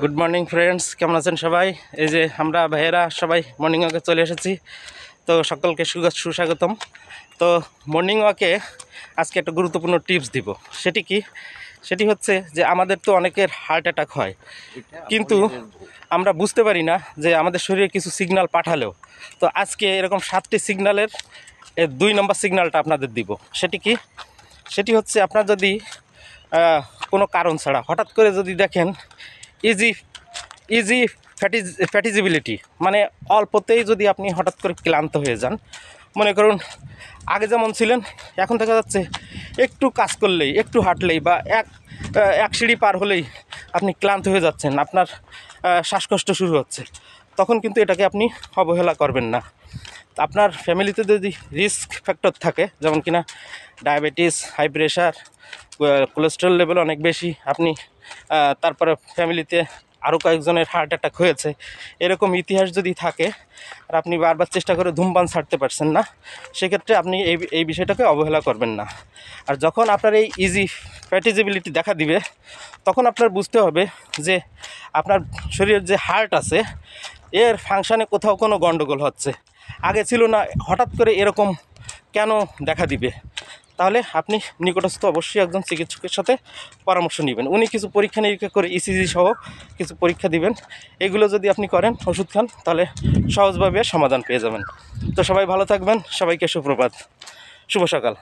Good morning friends, কেমন আছেন সবাই? এই যে আমরা ভাইয়েরা সবাই মর্নিং ওয়াকে চলে এসেছি। তো সকলকে সুস্বাগতম। তো মর্নিং ওয়াকে আজকে একটা গুরুত্বপূর্ণ টিপস দিব। সেটি হচ্ছে যে আমাদের তো অনেকের হার্ট অ্যাটাক হয়, কিন্তু আমরা বুঝতে পারি না যে আমাদের শরীরে কিছু সিগন্যাল পাঠালেও। তো আজকে এরকম 7টি সিগন্যালের 2 নম্বর সিগন্যালটা আপনাদের দিব। সেটি হচ্ছে আপনার যদি কোনো কারণ ছাড়া হঠাৎ করে যদি দেখেন ইজি ইজি ফ্যাটিজিবিলিটি, মানে অল্পতেই যদি আপনি হঠাৎ করে ক্লান্ত হয়ে যান, মনে করুন আগে যেমন ছিলেন, এখন দেখা যাচ্ছে একটু কাজ করলেই, একটু হাঁটলেই বা এক সিঁড়ি পার হলেই আপনি ক্লান্ত হয়ে যাচ্ছেন, আপনার শ্বাসকষ্ট শুরু হচ্ছে, তখন কিন্তু এটাকে আপনি অবহেলা করবেন না। আপনার ফ্যামিলিতে যদি রিস্ক ফ্যাক্টর থাকে, যেমন কিনা diabetes, high pressure, cholesterol level অনেক বেশি, আপনি তারপরে ফ্যামিলিতে আরও কয়েকজনের হার্ট অ্যাটাক হয়েছে, এরকম ইতিহাস যদি থাকে আর আপনি বারবার চেষ্টা করে ধূমপান ছাড়তে পারছেন না, সেক্ষেত্রে আপনি এই বিষয়টাকে অবহেলা করবেন না। আর যখন আপনার এই ইজি ফ্যাটিজিবিলিটি দেখা দিবে, তখন আপনার বুঝতে হবে যে আপনার শরীরের যে হার্ট আছে এর ফাংশানে কোথাও কোনো গণ্ডগোল হচ্ছে, আগে ছিল না, হঠাৎ করে এরকম কেন দেখা দিবে। তাহলে আপনি নিকটস্থ অবশ্যই একজন চিকিৎসকের সাথে পরামর্শ নেবেন। উনি কিছু পরীক্ষা নিরীক্ষা করে ইসিজি সহ কিছু পরীক্ষা দিবেন। এগুলো যদি আপনি করেন, ওষুধ খান, তাহলে সহজভাবে সমাধান পেয়ে যাবেন। তো সবাই ভালো থাকবেন, সবাইকে সুপ্রভাত, শুভ সকাল।